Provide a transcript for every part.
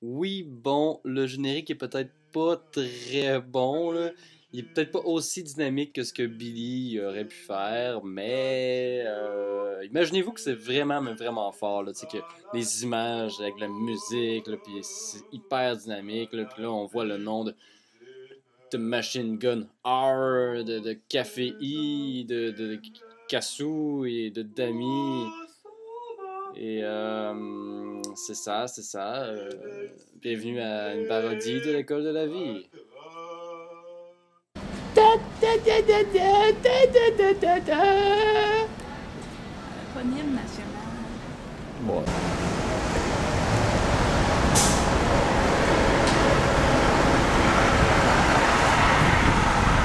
Oui, bon, le générique est peut-être pas très bon, là. Il est peut-être pas aussi dynamique que ce que Billy aurait pu faire, mais imaginez-vous que c'est vraiment, mais vraiment fort, là. Tu sais, que les images avec la musique, là, puis c'est hyper dynamique, là, puis là, on voit le nom de Machine Gun R, de Café I, de Kassou et de Dami. Et c'est ça, c'est ça. Bienvenue à une parodie de l'école de la vie. Pas d'hymne national. Ouais.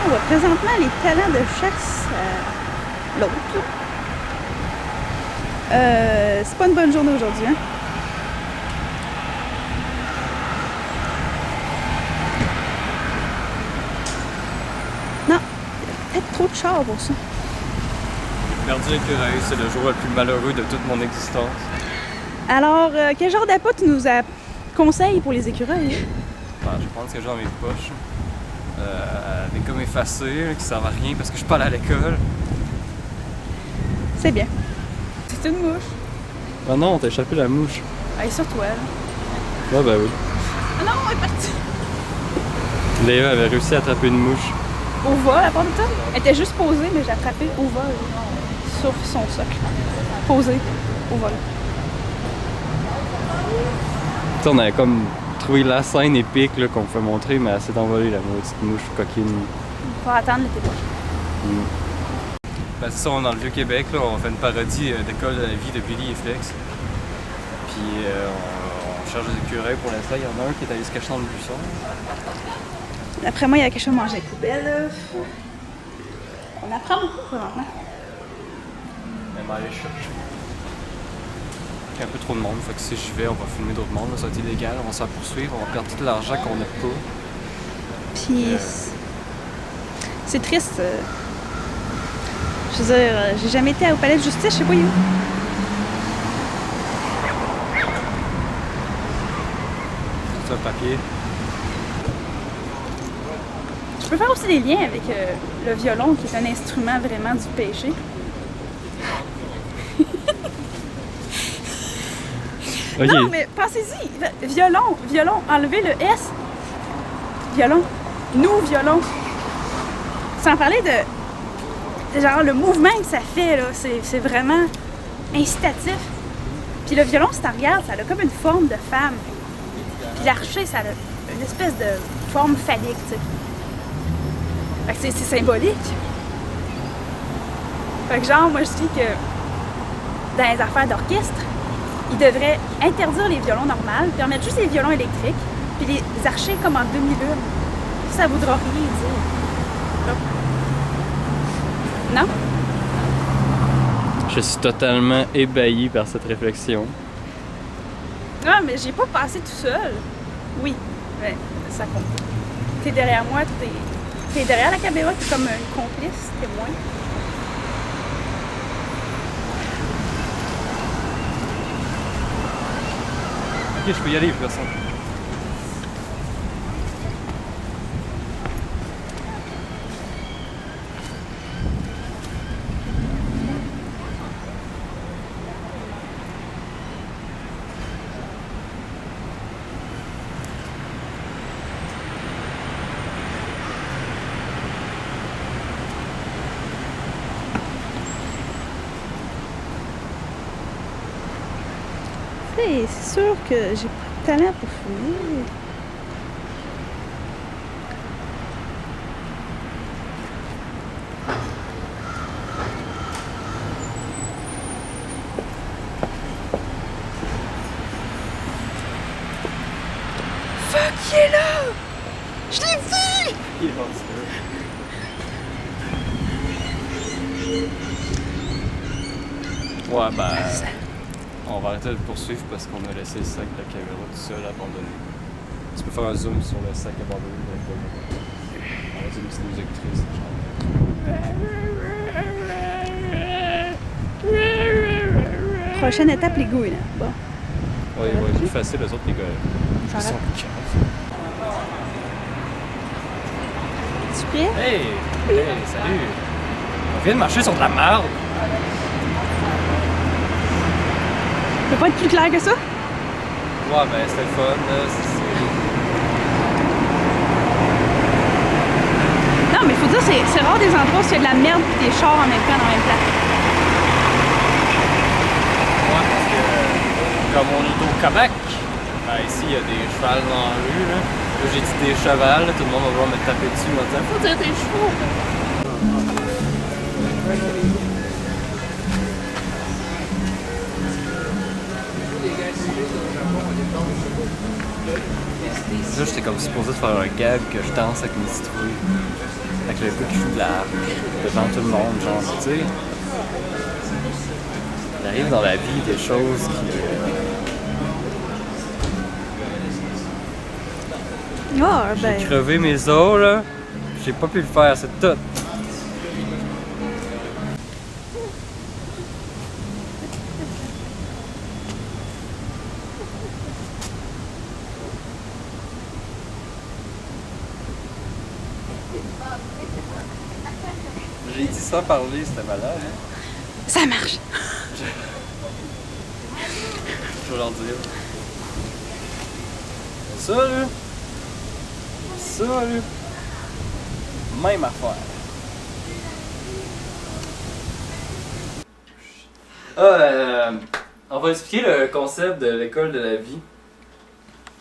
On voit présentement les talents de chasse à l'autre. C'est pas une bonne journée aujourd'hui, hein? Non, peut-être trop de chars pour ça. J'ai perdu l'écureuil, c'est le jour le plus malheureux de toute mon existence. Alors, quel genre d'appât tu nous conseilles pour les écureuils? Je pense que j'ai dans mes poches. Des gommes effacées là, qui servent à rien parce que je suis pas allé à l'école. C'est bien. C'est une mouche. Ah non, t'as échappé la mouche. Elle est sur toi, là. Ah bah oui. Ah non, elle est partie! Léa avait réussi à attraper une mouche. Au vol, à part de ça? Elle était juste posée, mais j'ai attrapé au vol. Sur son socle. Posée, au vol. T'sais, on avait comme trouvé la scène épique là, qu'on pouvait montrer, mais elle s'est envolée, la petite mouche coquine. Faut attendre l'été prochain. Ben, c'est ça, on est dans le Vieux-Québec, là, on fait une parodie d'école de la vie de Billy et Flex. Puis on cherche des écureuils pour l'instant, il y en a un qui est allé se cacher dans le buisson. Après moi, il y a quelque chose à manger à la poubelle. On apprend beaucoup présentement. Même aller chercher. Il y a un peu trop de monde, fait que si j'y vais, on va filmer d'autres mondes, là, ça va être illégal, on va se faire poursuivre, on va perdre tout l'argent qu'on n'a pas. Puis c'est triste. Je veux dire, j'ai jamais été au palais de justice, je sais pas où. C'est un papier. Je peux faire aussi des liens avec le violon, qui est un instrument vraiment du péché. Ok. Non, mais pensez-y, violon, enlevez le S. Violon, nous, violon. Sans parler de genre le mouvement que ça fait, là, c'est vraiment incitatif. Puis le violon, si t'en regardes, ça a comme une forme de femme. Puis l'archer, ça a une espèce de forme phallique, tu sais. Fait que c'est symbolique. Fait que genre, moi je dis que dans les affaires d'orchestre, ils devraient interdire les violons normaux, permettre juste les violons électriques, puis les archer comme en demi-lune. Ça voudra rien dire. Non? Je suis totalement ébahi par cette réflexion. Non, mais j'ai pas passé tout seul. Oui, mais ça compte. T'es derrière moi, t'es derrière la caméra, t'es comme un complice, témoin. Ok, je peux y aller, personne. C'est sûr que j'ai pas de talent pour fumer. Fuck, il est là! Je l'ai vu! Il est rendu là. Ouais, ben. On va arrêter de le poursuivre parce qu'on a laissé le sac de la caméra tout seul abandonné. Tu peux faire un zoom sur le sac abandonné de la caméra. On va dire une petite musique triste, genre. Prochaine étape, les gouilles, là. Bon. Ouais, plus facile, les autres, les gars. Ils sont plus caves. Tu prêt? Hey! Hey, salut! On vient de marcher sur de la merde! Ça peut pas être plus clair que ça? Ouais, ben c'était le fun, là. Non, mais faut dire, c'est rare des endroits où il y a de la merde et des chars en même temps dans la même place. Ouais, parce que comme on est au Québec, ben ici il y a des chevals dans la rue, là. Là j'ai dit des chevals, là, tout le monde va vouloir me taper dessus en disant faut dire des chevaux! Là, j'étais comme supposé de faire un gag que je danse avec mes citrouilles. Avec le gars qui joue de la devant tout le monde, genre, tu sais. Il arrive dans la vie des choses qui. Ah, ben. J'ai crevé mes os, là. J'ai pas pu le faire, c'est tout. J'ai dit ça parler, c'était malade, hein? Ça marche. Je vais leur dire. Ça, là. Ça, là. Même affaire. On va expliquer le concept de l'école de la vie.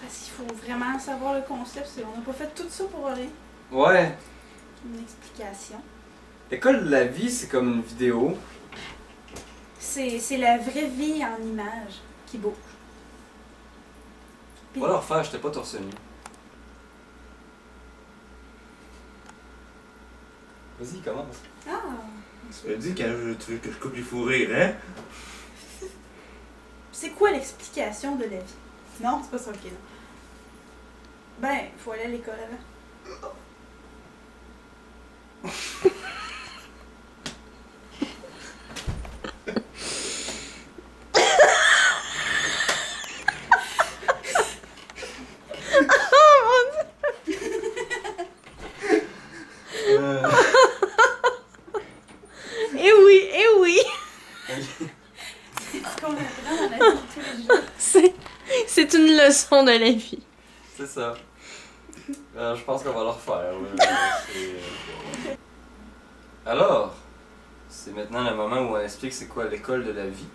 Parce qu'il faut vraiment savoir le concept. On n'a pas fait tout ça pour rien. Ouais. Une explication. L'école de la vie, c'est comme une vidéo. C'est la vraie vie en images qui bouge. Puis, On va le refaire, j'étais pas torse nu. Vas-y, commence. Ah! Tu me dis quand tu veux que je coupe les fous rires, hein? C'est quoi l'explication de la vie? Non, c'est pas ça, ok. Non. Ben, faut aller à l'école avant. Eh oui, eh oui! C'est ce qu'on apprend dans la vie de tous les jours. C'est une leçon de la vie. C'est ça. Je pense qu'on va le refaire. Alors, c'est maintenant le moment où on explique c'est quoi l'école de la vie.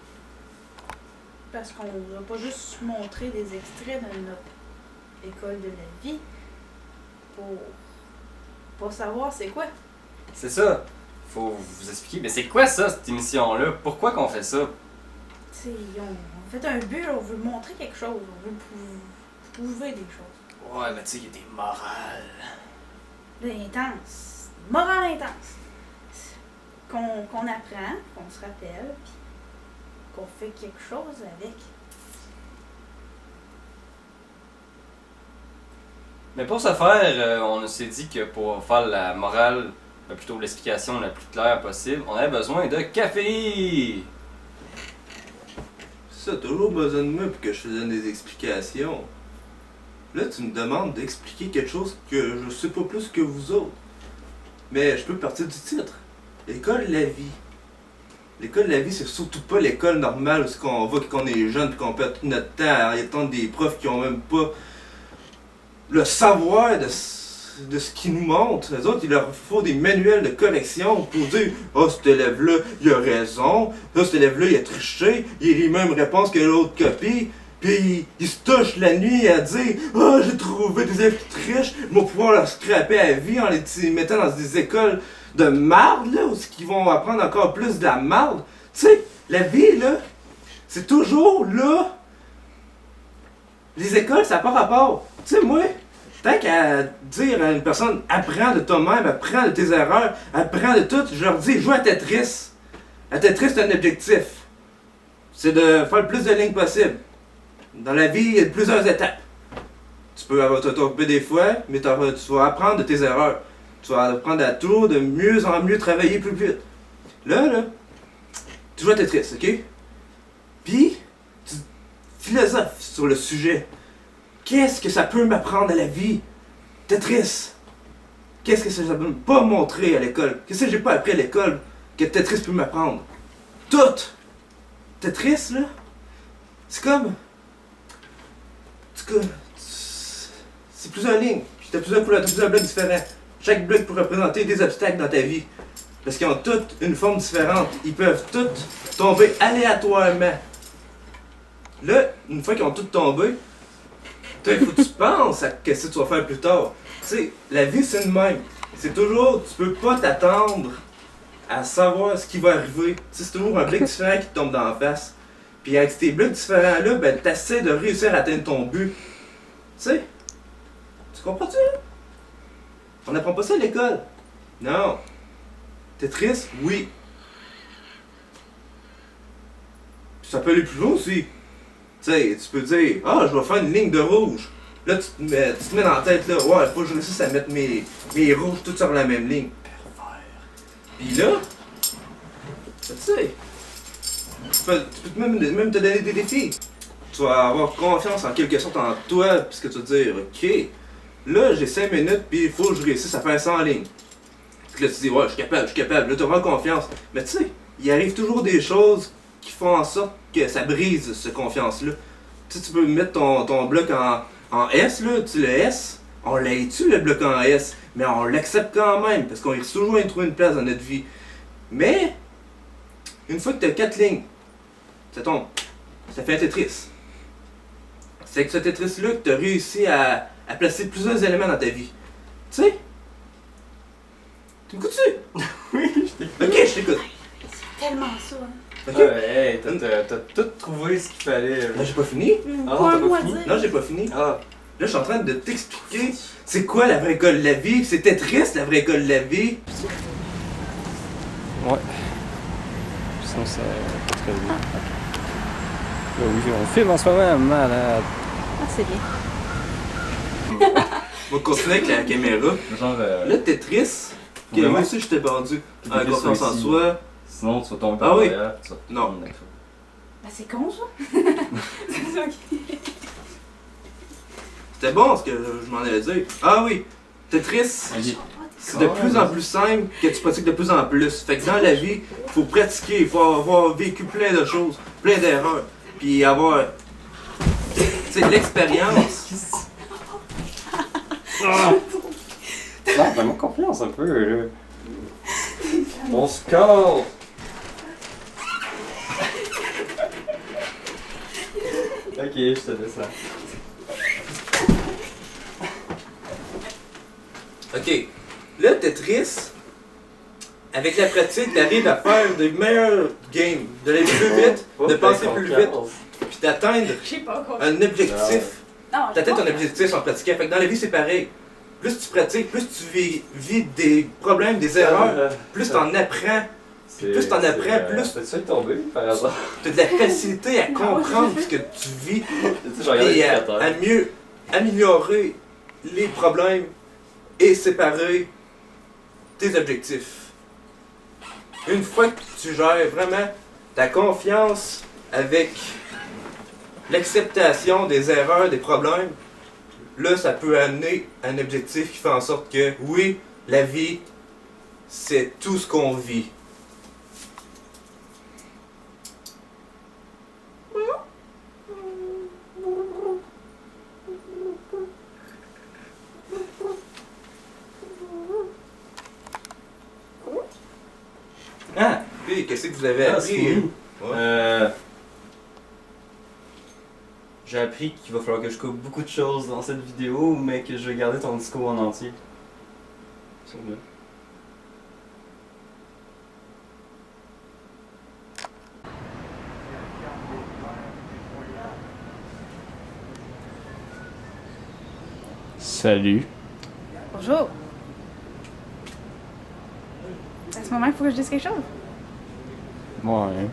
Parce qu'on va pas juste montrer des extraits de notre école de la vie pour savoir c'est quoi. C'est ça. Faut vous expliquer. Mais c'est quoi ça, cette émission-là? Pourquoi qu'on fait ça? T'sais, on fait un but, on veut montrer quelque chose, on veut prouver des choses. Ouais, mais tu sais, il y a des morales. Intense. Morale intense. Qu'on apprend, qu'on se rappelle, puis qu'on fait quelque chose avec. Mais pour ce faire, on s'est dit que pour faire la morale, plutôt l'explication la plus claire possible, on avait besoin de café! Ça, t'as toujours besoin de moi pour que je te donne des explications. Là, tu me demandes d'expliquer quelque chose que je sais pas plus que vous autres. Mais je peux partir du titre. L'école de la vie. L'école de la vie, c'est surtout pas l'école normale où on va quand on est jeune et qu'on perd tout notre temps à entendre des profs qui ont même pas le savoir de ce qu'ils nous montrent. Les autres, il leur faut des manuels de collection pour dire « Ah, cet élève-là, il a raison. Ah, cet élève-là, il a triché. Il a les mêmes réponses que l'autre copie. » Puis il se touche la nuit à dire « Ah, j'ai trouvé des élèves qui trichent. Je vais pouvoir leur scraper à la vie en les mettant dans des écoles de marde, là, où ils vont apprendre encore plus de la marde. » Tu sais, la vie, là, c'est toujours là. Les écoles, ça n'a pas rapport. Tu sais, moi, tant qu'à dire à une personne « Apprends de toi-même, apprends de tes erreurs, apprends de tout », je leur dis « Joue à Tetris. » À Tetris, c'est un objectif. C'est de faire le plus de lignes possible. Dans la vie, il y a plusieurs étapes. Tu peux avoir t'attrapé des fois, mais tu vas apprendre de tes erreurs. Tu vas apprendre à tout, de mieux en mieux travailler plus vite. Là, tu joues à Tetris, ok? Puis, philosophe sur le sujet. Qu'est-ce que ça peut m'apprendre à la vie? Tetris. Qu'est-ce que ça peut pas montrer à l'école? Qu'est-ce que j'ai pas appris à l'école que Tetris peut m'apprendre? Tout! Tetris, là, c'est comme... C'est plusieurs lignes. Puis t'as plusieurs couleurs, t'as plusieurs blocs différents. Chaque bloc peut représenter des obstacles dans ta vie. Parce qu'ils ont toutes une forme différente. Ils peuvent toutes tomber aléatoirement. Là, une fois qu'ils ont toutes tombé, il faut que tu penses à ce que tu vas faire plus tard. Tu sais, la vie c'est le même. C'est toujours, tu peux pas t'attendre à savoir ce qui va arriver. Tu sais, c'est toujours un bloc différent qui te tombe dans la face. Puis avec ces blocs différents-là, ben t'essaies de réussir à atteindre ton but. Tu sais, tu comprends-tu? On n'apprend pas ça à l'école. Non. Tetris, oui. Puis ça peut aller plus loin aussi. Tu sais, tu peux dire, ah, je vais faire une ligne de rouge. Là, tu te mets dans la tête, là, ouais, faut que je réussisse à mettre mes rouges toutes sur la même ligne. Puis là, tu sais, tu peux même te donner des défis. Tu vas avoir confiance en quelque sorte en toi, puisque tu vas te dire, ok, là, j'ai 5 minutes, puis il faut que je réussisse à faire ça en ligne. Puis là, tu dis, ouais, je suis capable, là, tu auras confiance. Mais tu sais, il arrive toujours des choses qui font en sorte que ça brise cette confiance-là. Tu sais, tu peux mettre ton bloc en S, là, tu sais, le S, on l'haït-tu le bloc en S, mais on l'accepte quand même, parce qu'on risque toujours à trouver une place dans notre vie. Mais, une fois que tu as 4 lignes, ça tombe, ça fait un Tetris. C'est avec ce Tetris-là que tu as réussi à placer plusieurs éléments dans ta vie. Tu sais? Tu m'écoutes-tu? Oui, je t'écoute. Ok, je t'écoute. C'est tellement ça. Hein. Ok? Hey, t'as tout trouvé ce qu'il fallait. Là, j'ai pas fini. Ah, Pas un t'as mot pas à fini? dire. Non, j'ai pas fini. Ah, Là, je suis en train de t'expliquer c'est quoi la vraie école de la vie. C'est Tetris, la vraie école de la vie. ouais. Sinon, c'est pas très bien. Là, oui, on filme en ce moment, malade. Ah, c'est bien. On va continuer avec la caméra. Genre, Là, Tetris. Ok, Vraiment? moi aussi, j'étais perdu. En Tetris confiance en aussi. soi. sinon tu vas tomber Ah par oui. derrière, tu vas te Non. prendre la faute. Ben, c'est con, ça. C'est ok. C'était bon ce que je m'en allais dire. Ah oui, Tetris. C'est de plus en plus simple que tu pratiques de plus en plus. Fait que dans la vie, il faut pratiquer, il faut avoir vécu plein de choses, plein d'erreurs, puis avoir de l'expérience. Non, fais-moi confiance un peu, là. Mon score! Ok, je te laisse ça. Ok, là Tetris, avec la pratique, t'arrives à faire de meilleurs games, de aller plus vite, de penser plus vite, puis d'atteindre Je sais pas quoi. un objectif. Non, je sais T'atteins pas. ton objectif en pratiquant. Fait que dans la vie, c'est pareil. Plus tu pratiques, plus tu vis des problèmes, des erreurs, plus t'en apprends. Plus t'en apprends, plus T'as-tu failli tomber par hasard? t'as de la facilité à comprendre ce que tu vis Tu sais, j'ai regardé et le à mieux améliorer les problèmes et séparer tes objectifs. Une fois que tu gères vraiment ta confiance avec l'acceptation des erreurs, des problèmes, là, ça peut amener un objectif qui fait en sorte que, oui, la vie, c'est tout ce qu'on vit. Ah, puis qu'est-ce que vous avez appris? Ouais. J'ai appris qu'il va falloir que je coupe beaucoup de choses dans cette vidéo, mais que je vais garder ton discours en entier. C'est bien. Salut. Bonjour. À ce moment, il faut que je dise quelque chose. Ouais.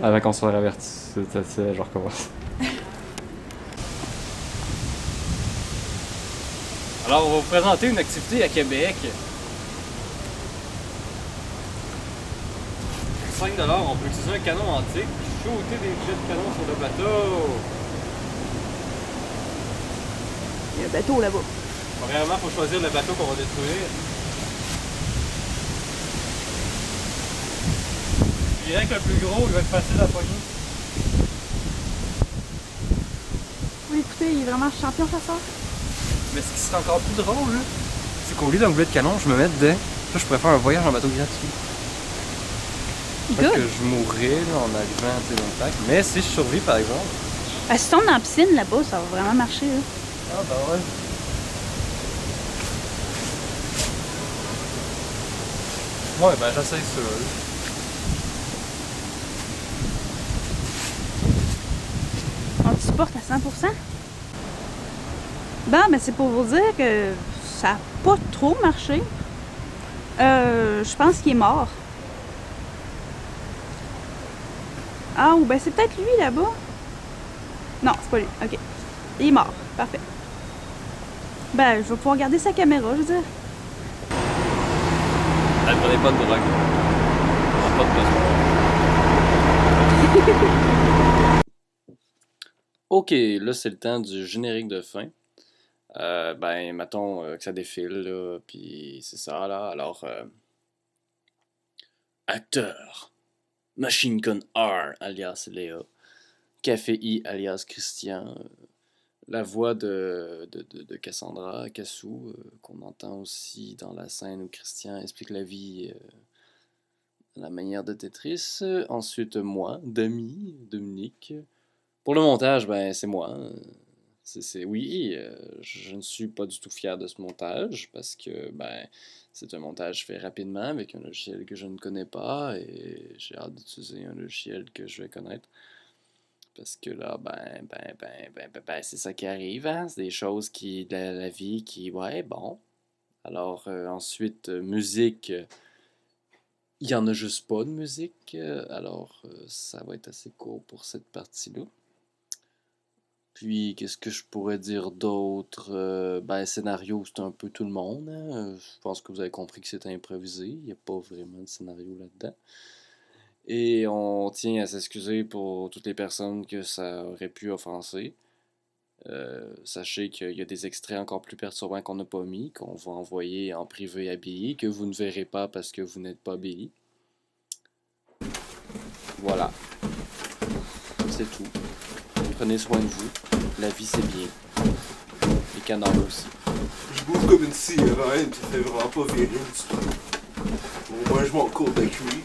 Avant qu'on soit averti, je recommence. Alors, on va vous présenter une activité à Québec. 5$, on peut utiliser un canon antique, shooter des jets de canon sur le bateau. Il y a un bateau là-bas. Premièrement, il faut choisir le bateau qu'on va détruire. Je dirais que le plus gros, il va être facile à pogner. Oui, écoutez, il est vraiment champion, ça sort. Mais ce qui serait encore plus drôle, là, c'est qu'au lieu d'un boulet de canon, je me mets dedans. Là, je pourrais faire un voyage en bateau gratuit. Peut-être que je mourrais là, en arrivant dans le lac. Mais si je survis, par exemple. Ah, si tu tombes dans la piscine là-bas, ça va vraiment marcher. Là. Ah, bah ouais. Ouais, ben j'essaye ça. Là. On te supporte à 100%? Bon, ben c'est pour vous dire que ça n'a pas trop marché. Je pense qu'il est mort. Ah, ou ben c'est peut-être lui là-bas. Non, c'est pas lui. Ok. Il est mort. Parfait. Ben, je vais pouvoir garder sa caméra, je veux dire. Elle prenait pas de drogue. Pas de Ok, là c'est le temps du générique de fin. Ben, mettons que ça défile, là, puis c'est ça, là. Alors, acteur, Machine Gun R, alias Léa, Café I, alias Christian, la voix de Cassandra, Cassou, qu'on entend aussi dans la scène où Christian explique la vie à la manière de Tetris. Ensuite, moi, Dami, Dominique. Pour le montage, ben, c'est moi. Oui, je ne suis pas du tout fier de ce montage parce que ben, c'est un montage fait rapidement avec un logiciel que je ne connais pas et j'ai hâte d'utiliser un logiciel que je vais connaître. Parce que là, c'est ça qui arrive, hein? C'est des choses qui, de la vie qui, ouais, bon. Alors, ensuite, musique, il n'y en a juste pas de musique, alors ça va être assez court pour cette partie-là. Puis, qu'est-ce que je pourrais dire d'autre? Ben, scénario, c'est un peu tout le monde, hein. Je pense que vous avez compris que c'est improvisé. Il n'y a pas vraiment de scénario là-dedans. Et on tient à s'excuser pour toutes les personnes que ça aurait pu offenser. Sachez qu'il y a des extraits encore plus perturbants qu'on n'a pas mis, qu'on va envoyer en privé à Billy, que vous ne verrez pas parce que vous n'êtes pas Billy. Voilà. C'est tout. Prenez soin de vous. La vie, c'est bien. Les canards aussi. Je bouffe comme une sirène, ça fait vraiment pas viril du tout. Au moins, je m'en cours de cuir.